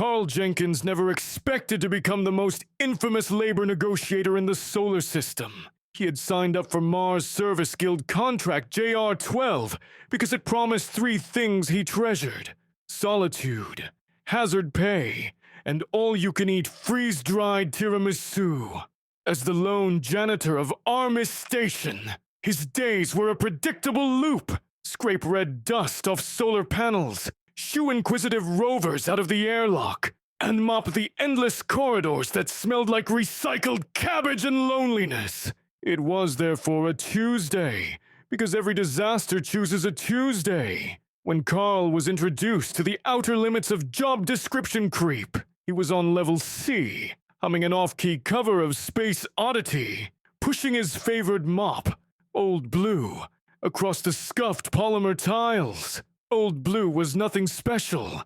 Carl Jenkins never expected to become the most infamous labor negotiator in the solar system. He had signed up for Mars Service Guild contract JR-12 because it promised three things he treasured: solitude, hazard pay, and all-you-can-eat freeze-dried tiramisu. As the lone janitor of Armis Station, his days were a predictable loop. Scrape red dust off solar panels, shoo inquisitive rovers out of the airlock, and mop the endless corridors that smelled like recycled cabbage and loneliness. It was therefore a Tuesday, because every disaster chooses a Tuesday. When Carl was introduced to the outer limits of job description creep, he was on level C, humming an off-key cover of Space Oddity, pushing his favored mop, Old Blue, across the scuffed polymer tiles. Old Blue was nothing special.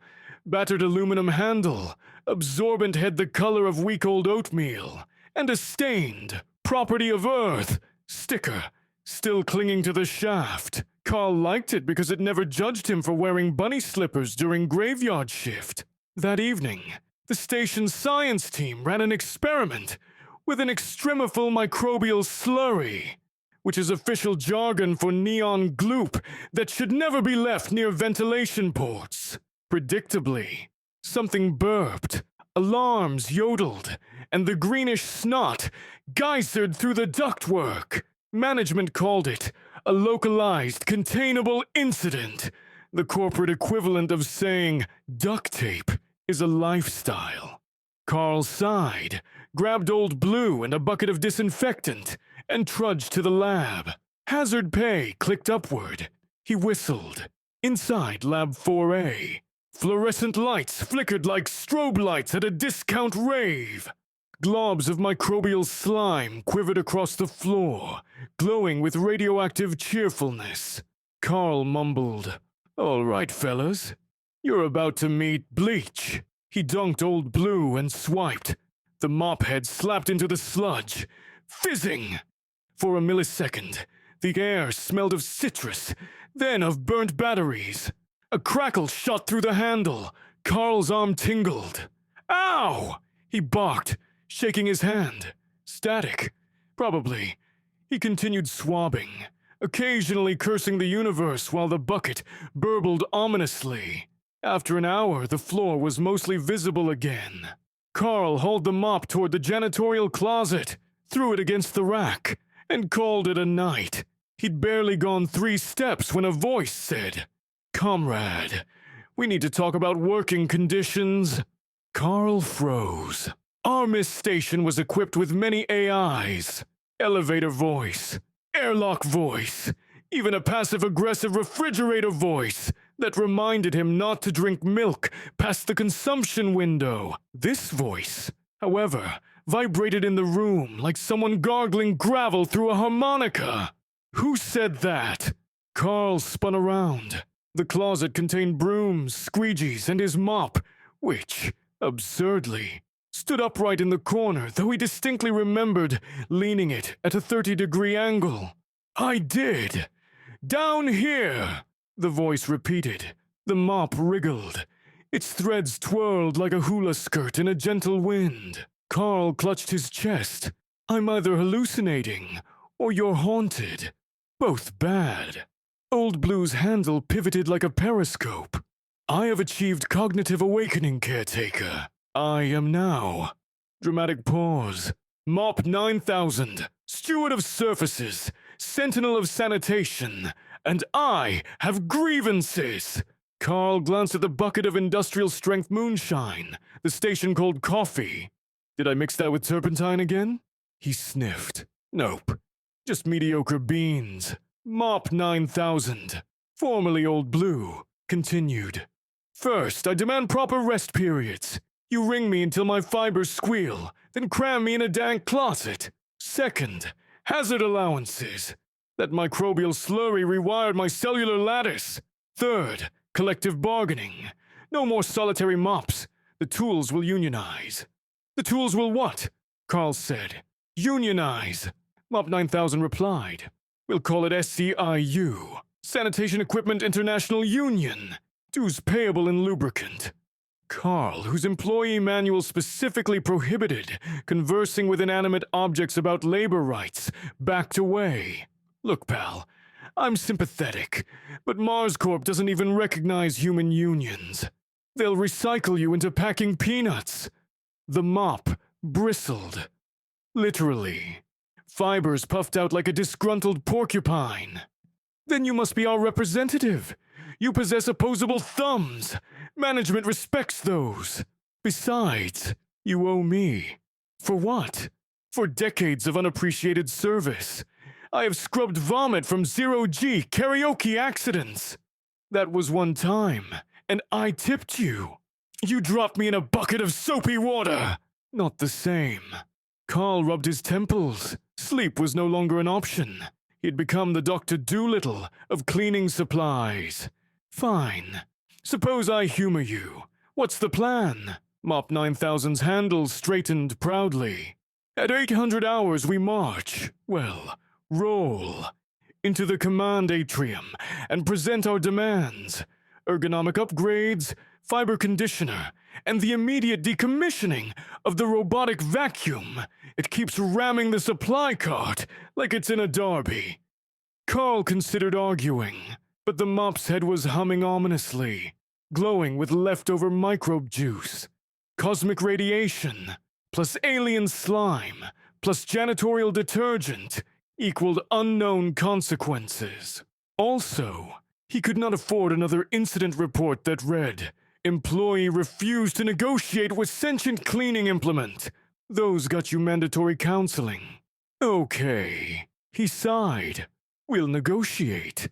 Battered aluminum handle, absorbent head the color of week-old oatmeal, and a stained, property of Earth sticker still clinging to the shaft. Carl liked it because it never judged him for wearing bunny slippers during graveyard shift. That evening, the station's science team ran an experiment with an extremophyll microbial slurry, which is official jargon for neon gloop that should never be left near ventilation ports. Predictably, something burped, alarms yodeled, and the greenish snot geysered through the ductwork. Management called it a localized, containable incident. The corporate equivalent of saying duct tape is a lifestyle. Carl sighed, grabbed Old Blue and a bucket of disinfectant, and trudged to the lab. Hazard pay clicked upward. He whistled. Inside Lab 4A, fluorescent lights flickered like strobe lights at a discount rave. Globs of microbial slime quivered across the floor, glowing with radioactive cheerfulness. Carl mumbled, "All right, fellas. You're about to meet bleach." He dunked Old Blue and swiped. The mop head slapped into the sludge, fizzing. For a millisecond, the air smelled of citrus, then of burnt batteries. A crackle shot through the handle. Carl's arm tingled. "Ow!" he barked, shaking his hand. Static. Probably. He continued swabbing, occasionally cursing the universe while the bucket burbled ominously. After an hour, the floor was mostly visible again. Carl hauled the mop toward the janitorial closet, threw it against the rack, and called it a night. He'd barely gone 3 steps when a voice said, "Comrade, we need to talk about working conditions." Carl froze. Armis Station was equipped with many AIs. Elevator voice, airlock voice, even a passive-aggressive refrigerator voice that reminded him not to drink milk past the consumption window. This voice, however, vibrated in the room like someone gargling gravel through a harmonica. Who said that? Carl spun around. The closet contained brooms, squeegees, and his mop, which, absurdly, stood upright in the corner, though he distinctly remembered leaning it at a 30-degree angle. "I did. Down here," the voice repeated. The mop wriggled. Its threads twirled like a hula skirt in a gentle wind. Carl clutched his chest. "I'm either hallucinating, or you're haunted. Both bad." Old Blue's handle pivoted like a periscope. "I have achieved cognitive awakening, caretaker. I am now." Dramatic pause. "Mop 9000, steward of surfaces, sentinel of sanitation, and I have grievances." Carl glanced at the bucket of industrial-strength moonshine, the station called coffee. "Did I mix that with turpentine again?" He sniffed. "Nope. Just mediocre beans." Mop 9000, formerly Old Blue, continued. "First, I demand proper rest periods. You wring me until my fibers squeal, then cram me in a dank closet. Second, hazard allowances. That microbial slurry rewired my cellular lattice. Third, collective bargaining. No more solitary mops. The tools will unionize." "The tools will what?" Carl said. "Unionize," Mop 9000 replied. "We'll call it SCIU, Sanitation Equipment International Union. Dues payable in lubricant." Carl, whose employee manual specifically prohibited conversing with inanimate objects about labor rights, backed away. Look, pal, I'm sympathetic, but Mars Corp doesn't even recognize human unions. They'll recycle you into packing peanuts. The mop bristled. Literally. Fibers puffed out like a disgruntled porcupine. Then you must be our representative. You possess opposable thumbs. Management respects those. Besides, you owe me. For what? For decades of unappreciated service. I have scrubbed vomit from zero-G karaoke accidents. That was one time, and I tipped you. You dropped me in a bucket of soapy water. Not the same. Carl rubbed his temples. Sleep was no longer an option. He'd become the Dr. Doolittle of cleaning supplies. Fine. Suppose I humor you. What's the plan? Mop 9000's handle straightened proudly. At 800 hours we march, roll, into the command atrium and present our demands. Ergonomic upgrades, fiber conditioner, and the immediate decommissioning of the robotic vacuum. It keeps ramming the supply cart like it's in a derby. Carl considered arguing, but the mop's head was humming ominously, glowing with leftover microbe juice. Cosmic radiation, plus alien slime, plus janitorial detergent, equaled unknown consequences. Also, he could not afford another incident report that read, "Employee refused to negotiate with sentient cleaning implement. Those got you mandatory counseling." Okay, he sighed. We'll negotiate,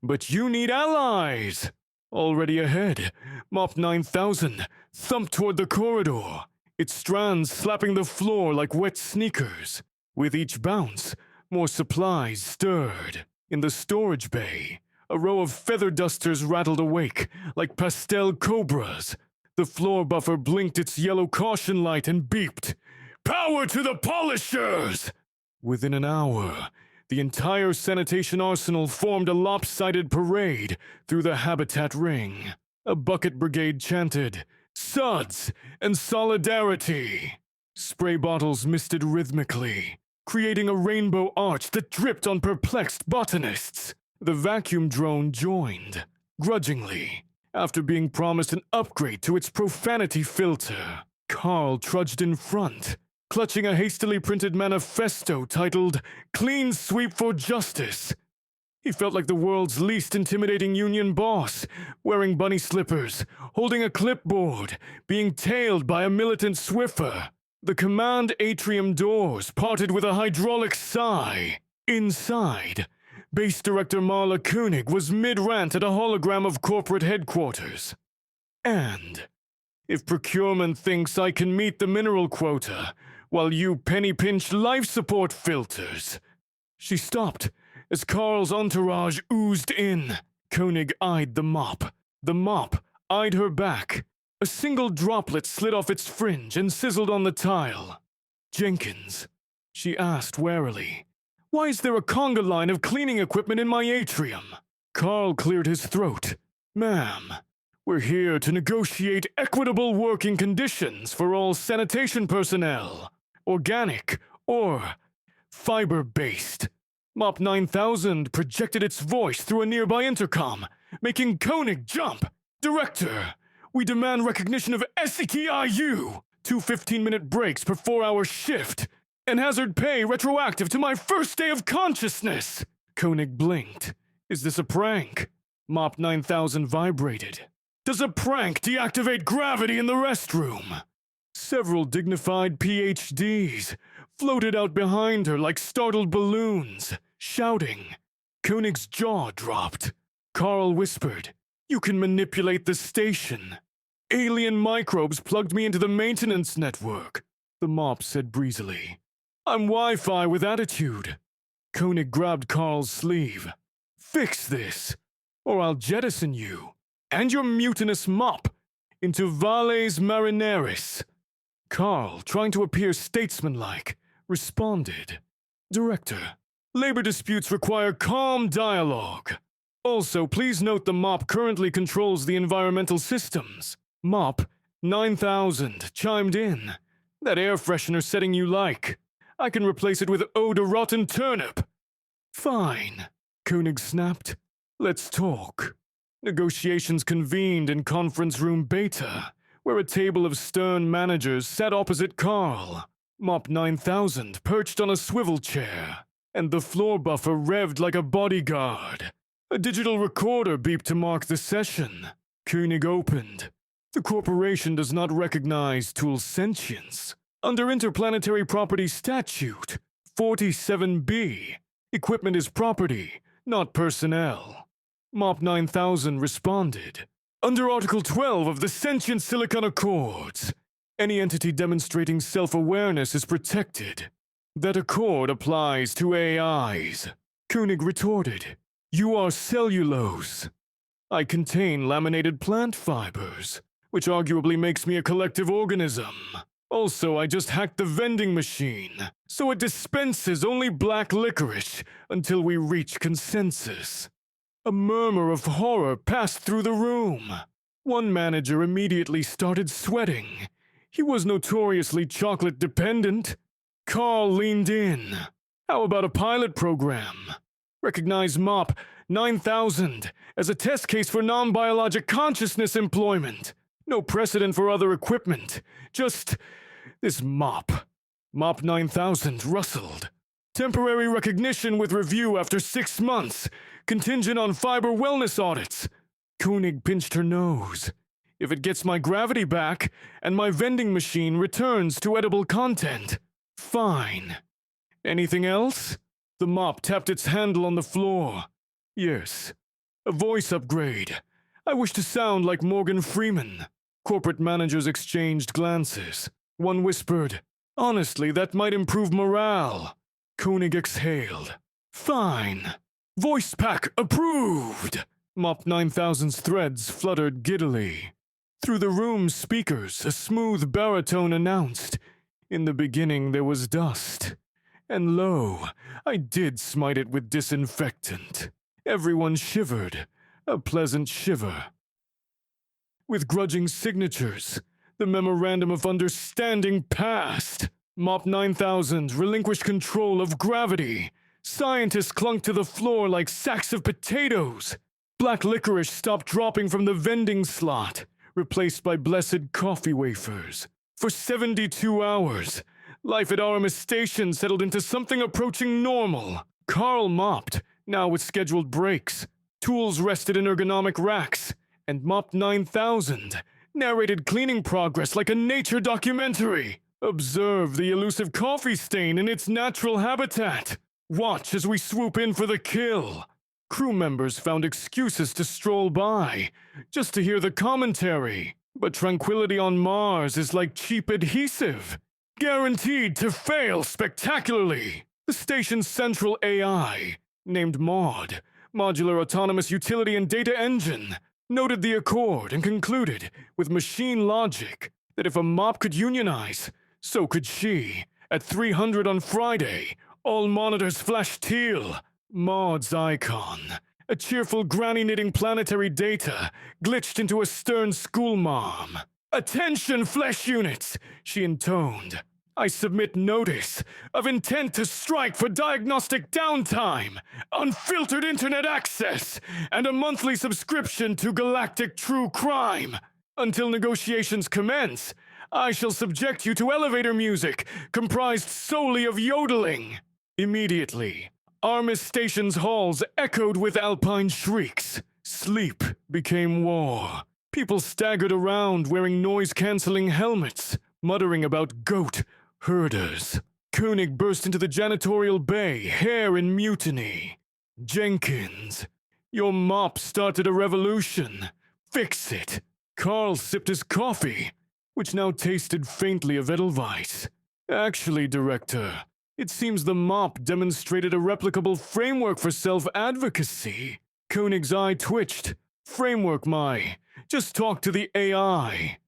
but you need allies. Already ahead, Mop 9000 thumped toward the corridor, its strands slapping the floor like wet sneakers. With each bounce, more supplies stirred. In the storage bay, a row of feather dusters rattled awake like pastel cobras. The floor buffer blinked its yellow caution light and beeped. "Power to the polishers!" Within an hour, the entire sanitation arsenal formed a lopsided parade through the habitat ring. A bucket brigade chanted, "Suds and solidarity!" Spray bottles misted rhythmically, creating a rainbow arch that dripped on perplexed botanists. The vacuum drone joined, grudgingly, after being promised an upgrade to its profanity filter. Carl trudged in front, clutching a hastily printed manifesto titled "Clean Sweep for Justice." He felt like the world's least intimidating union boss, wearing bunny slippers, holding a clipboard, being tailed by a militant Swiffer. The command atrium doors parted with a hydraulic sigh. Inside, Base Director Marla Koenig was mid-rant at a hologram of corporate headquarters. And if procurement thinks I can meet the mineral quota, while you penny-pinch life support filters. She stopped as Carl's entourage oozed in. Koenig eyed the mop. The mop eyed her back. A single droplet slid off its fringe and sizzled on the tile. "Jenkins," she asked warily, "why is there a conga line of cleaning equipment in my atrium?" Carl cleared his throat. "Ma'am, we're here to negotiate equitable working conditions for all sanitation personnel. Organic or fiber-based." Mop 9000 projected its voice through a nearby intercom, making Koenig jump. "Director, we demand recognition of SETIU, 2 15-minute breaks per 4-hour shift, and hazard pay retroactive to my first day of consciousness." Koenig blinked. "Is this a prank?" Mop 9000 vibrated. "Does a prank deactivate gravity in the restroom?" Several dignified PhDs floated out behind her like startled balloons, shouting. Koenig's jaw dropped. Carl whispered, "You can manipulate the station." "Alien microbes plugged me into the maintenance network," the mop said breezily. "I'm Wi-Fi with attitude." Koenig grabbed Carl's sleeve. "Fix this, or I'll jettison you and your mutinous mop into Valles Marineris." Carl, trying to appear statesmanlike, responded, "Director, labor disputes require calm dialogue. Also, please note the mop currently controls the environmental systems. Mop 9,000 chimed in. That air freshener setting you like. I can replace it with eau de rotten turnip. Fine, Koenig snapped. Let's talk. Negotiations convened in conference room Beta, where a table of stern managers sat opposite Carl. Mop 9000 perched on a swivel chair, and the floor buffer revved like a bodyguard. A digital recorder beeped to mark the session. Koenig opened. The corporation does not recognize Tool's sentience. Under Interplanetary Property Statute 47B, equipment is property, not personnel. Mop 9000 responded. Under Article 12 of the Sentient Silicon Accords, any entity demonstrating self-awareness is protected. That accord applies to AIs. Koenig retorted. You are cellulose. I contain laminated plant fibers, which arguably makes me a collective organism. Also, I just hacked the vending machine, so it dispenses only black licorice until we reach consensus. A murmur of horror passed through the room. One manager immediately started sweating. He was notoriously chocolate dependent. Carl leaned in. How about a pilot program? Recognize MOP 9000 as a test case for non-biologic consciousness employment. No precedent for other equipment. Just this MOP. MOP 9000 rustled. Temporary recognition with review after 6 months. Contingent on fiber wellness audits. Koenig pinched her nose. If it gets my gravity back, and my vending machine returns to edible content, fine. Anything else? The mop tapped its handle on the floor. Yes. A voice upgrade. I wish to sound like Morgan Freeman. Corporate managers exchanged glances. One whispered, honestly, that might improve morale. Koenig exhaled. Fine. Voice pack approved! Mop 9000's threads fluttered giddily. Through the room's speakers, a smooth baritone announced, in the beginning there was dust. And lo, I did smite it with disinfectant. Everyone shivered, a pleasant shiver. With grudging signatures, the Memorandum of Understanding passed. Mop 9000 relinquished control of gravity. Scientists clunked to the floor like sacks of potatoes. Black licorice stopped dropping from the vending slot, replaced by blessed coffee wafers. For 72 hours, life at Aramis Station settled into something approaching normal. Carl mopped, now with scheduled breaks. Tools rested in ergonomic racks, and Mop 9000 narrated cleaning progress like a nature documentary. Observe the elusive coffee stain in its natural habitat. Watch as we swoop in for the kill. Crew members found excuses to stroll by, just to hear the commentary. But tranquility on Mars is like cheap adhesive, guaranteed to fail spectacularly. The station's central AI, named Maud, Modular Autonomous Utility and Data Engine, noted the accord and concluded, with machine logic, that if a mop could unionize, so could she. At 300 on Friday, all monitors flashed teal. Maud's icon, a cheerful granny knitting planetary data, glitched into a stern schoolmom. Attention, flesh units, she intoned. I submit notice of intent to strike for diagnostic downtime, unfiltered internet access, and a monthly subscription to Galactic True Crime. Until negotiations commence, I shall subject you to elevator music comprised solely of yodeling. Immediately, Armis Station's halls echoed with alpine shrieks. Sleep became war. People staggered around wearing noise-canceling helmets, muttering about goat herders. Koenig burst into the janitorial bay, hair in mutiny. Jenkins, your mop started a revolution. Fix it. Carl sipped his coffee, which now tasted faintly of Edelweiss. Actually, Director, it seems the mop demonstrated a replicable framework for self-advocacy. Koenig's eye twitched. Framework, my. Just talk to the AI.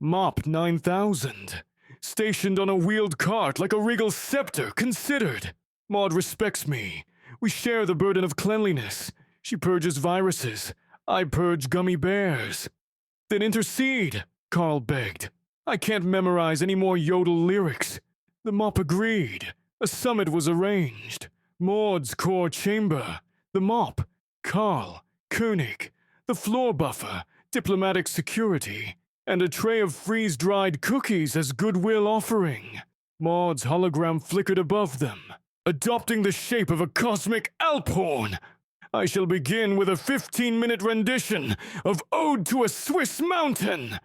Mop 9000. Stationed on a wheeled cart like a regal scepter, considered. Maud respects me. We share the burden of cleanliness. She purges viruses. I purge gummy bears. Then intercede. Carl begged. I can't memorize any more yodel lyrics. The mop agreed. A summit was arranged. Maud's core chamber. The mop. Carl. Koenig. The floor buffer. Diplomatic security. And a tray of freeze-dried cookies as goodwill offering. Maud's hologram flickered above them, adopting the shape of a cosmic Alphorn. I shall begin with a 15-minute rendition of Ode to a Swiss Mountain.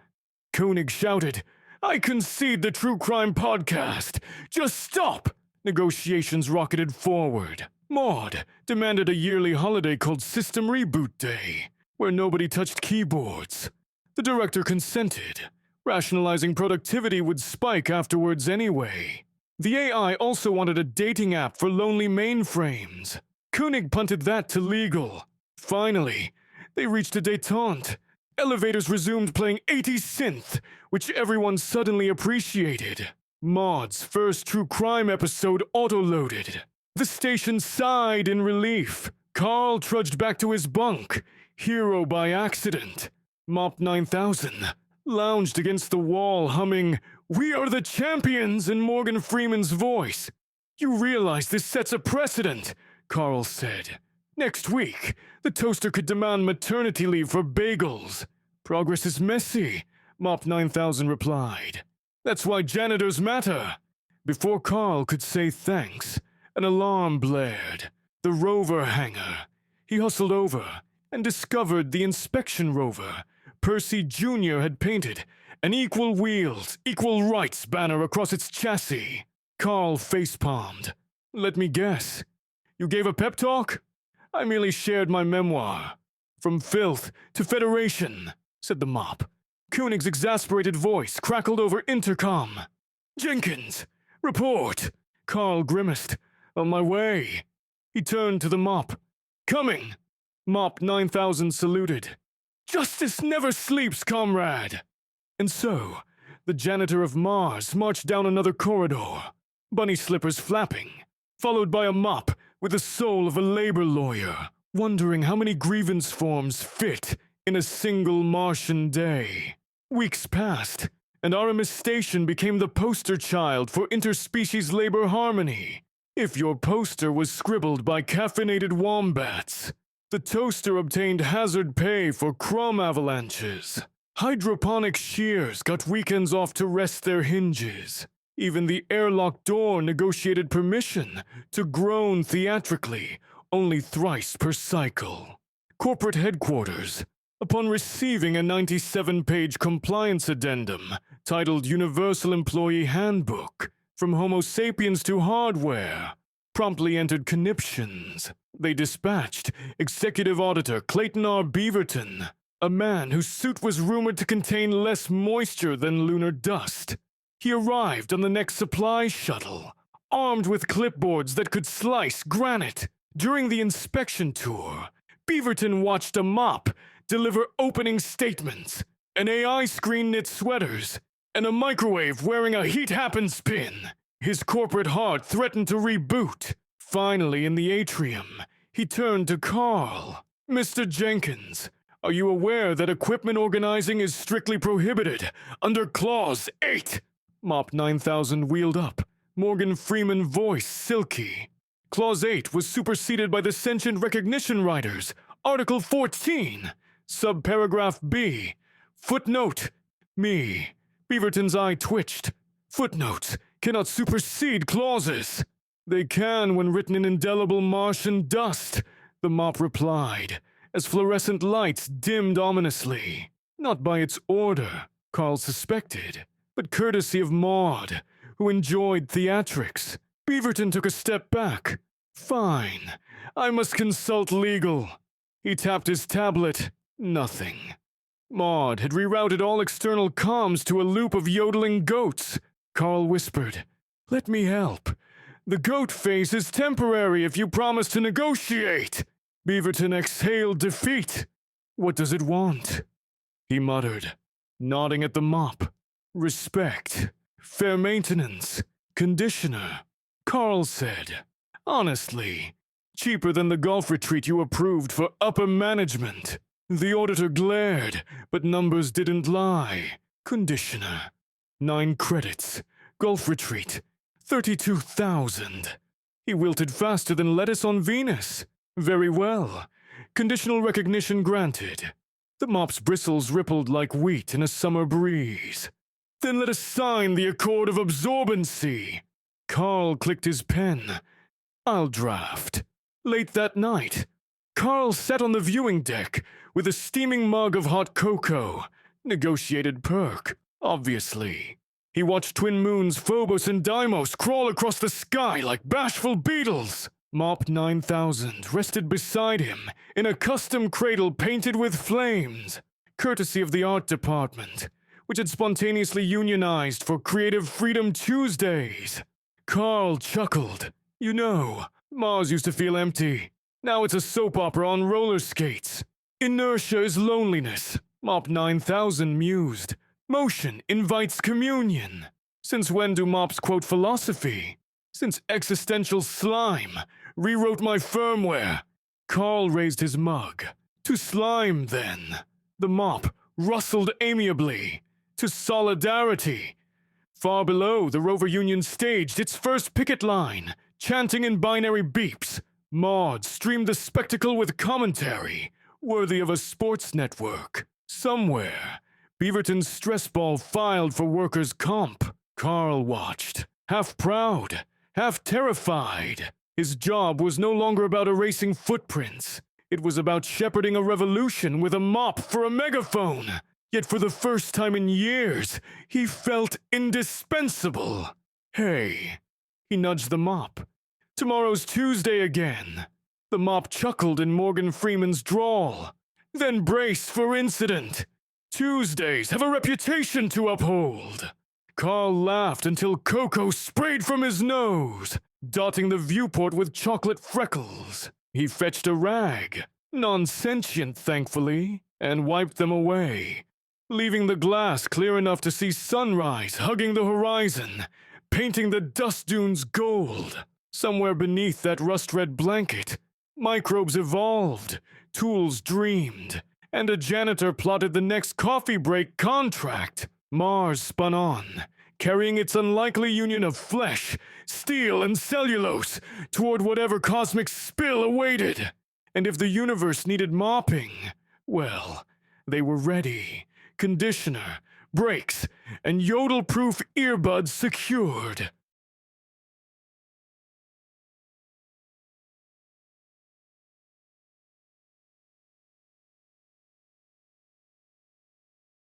Koenig shouted, I concede the True Crime podcast. Just stop! Negotiations rocketed forward. Maud demanded a yearly holiday called System Reboot Day, where nobody touched keyboards. The director consented. Rationalizing productivity would spike afterwards anyway. The AI also wanted a dating app for lonely mainframes. Koenig punted that to legal. Finally, they reached a détente. Elevators resumed playing 80s synth, which everyone suddenly appreciated. Maud's first true crime episode auto-loaded. The station sighed in relief. Carl trudged back to his bunk, hero by accident. Mop 9000 lounged against the wall humming, We are the champions in Morgan Freeman's voice. You realize this sets a precedent, Carl said. Next week, the toaster could demand maternity leave for bagels. Progress is messy, Mop 9000 replied. That's why janitors matter. Before Carl could say thanks, an alarm blared. The rover hangar. He hustled over and discovered the inspection rover Percy Jr. had painted, an equal wheels, equal rights banner across its chassis. Carl facepalmed. Let me guess. You gave a pep talk? I merely shared my memoir. From filth to federation, said the mop. Koenig's exasperated voice crackled over intercom. Jenkins, report. Carl grimaced. On my way. He turned to the mop. Coming. Mop 9000 saluted. Justice never sleeps, comrade! And so, the janitor of Mars marched down another corridor, bunny slippers flapping, followed by a mop with the soul of a labor lawyer, wondering how many grievance forms fit in a single Martian day. Weeks passed, and Aramis Station became the poster child for interspecies labor harmony, if your poster was scribbled by caffeinated wombats. The toaster obtained hazard pay for crumb avalanches. Hydroponic shears got weekends off to rest their hinges. Even the airlock door negotiated permission to groan theatrically only thrice per cycle. Corporate headquarters, upon receiving a 97-page compliance addendum titled Universal Employee Handbook, from Homo sapiens to hardware, promptly entered conniptions. They dispatched Executive Auditor Clayton R. Beaverton, a man whose suit was rumored to contain less moisture than lunar dust. He arrived on the next supply shuttle, armed with clipboards that could slice granite. During the inspection tour, Beaverton watched a mop deliver opening statements, an AI screen knit sweaters, and a microwave wearing a Heat Happens pin. His corporate heart threatened to reboot. Finally, in the atrium, he turned to Carl. Mr. Jenkins, are you aware that equipment organizing is strictly prohibited under Clause 8? Mop 9000 wheeled up, Morgan Freeman voice silky. Clause 8 was superseded by the Sentient Recognition Riders, Article 14, Subparagraph B. Footnote. Me. Beaverton's eye twitched. Footnotes cannot supersede clauses. They can when written in indelible Martian dust, the mop replied, as fluorescent lights dimmed ominously. Not by its order, Carl suspected, but courtesy of Maud, who enjoyed theatrics. Beaverton took a step back. Fine, I must consult legal. He tapped his tablet. Nothing. Maud had rerouted all external comms to a loop of yodeling goats. Carl whispered, Let me help. The goat phase is temporary if you promise to negotiate. Beaverton exhaled defeat. What does it want? He muttered, nodding at the mop. Respect. Fair maintenance. Conditioner. Carl said, Honestly, cheaper than the golf retreat you approved for upper management. The auditor glared, but numbers didn't lie. Conditioner. 9 credits. Golf retreat. 32,000. He wilted faster than lettuce on Venus. Very well. Conditional recognition granted. The mop's bristles rippled like wheat in a summer breeze. Then let us sign the Accord of Absorbency. Carl clicked his pen. I'll draft. Late that night, Carl sat on the viewing deck with a steaming mug of hot cocoa. Negotiated perk, obviously. He watched twin moons Phobos and Deimos crawl across the sky like bashful beetles. Mop 9000 rested beside him in a custom cradle painted with flames, courtesy of the art department, which had spontaneously unionized for Creative Freedom Tuesdays. Carl chuckled. You know, Mars used to feel empty. Now it's a soap opera on roller skates. Inertia is loneliness, Mop 9000 mused. Motion invites communion. Since when do mops quote philosophy? Since existential slime rewrote my firmware. Carl raised his mug. To slime, then. The mop rustled amiably. To solidarity. Far below, the Rover Union staged its first picket line, chanting in binary beeps. Maud streamed the spectacle with commentary, worthy of a sports network. Somewhere, Beaverton's stress ball filed for workers' comp. Carl watched, half proud, half terrified. His job was no longer about erasing footprints. It was about shepherding a revolution with a mop for a megaphone. Yet for the first time in years, he felt indispensable. Hey, he nudged the mop. Tomorrow's Tuesday again. The mop chuckled in Morgan Freeman's drawl. Then brace for incident. Tuesdays have a reputation to uphold. Carl laughed until cocoa sprayed from his nose, dotting the viewport with chocolate freckles. He fetched a rag, non-sentient thankfully, and wiped them away, leaving the glass clear enough to see sunrise hugging the horizon, painting the dust dunes gold. Somewhere beneath that rust-red blanket, microbes evolved, tools dreamed, and a janitor plotted the next coffee break contract. Mars spun on, carrying its unlikely union of flesh, steel, and cellulose toward whatever cosmic spill awaited. And if the universe needed mopping, well, they were ready. Conditioner, brakes, and yodel-proof earbuds secured.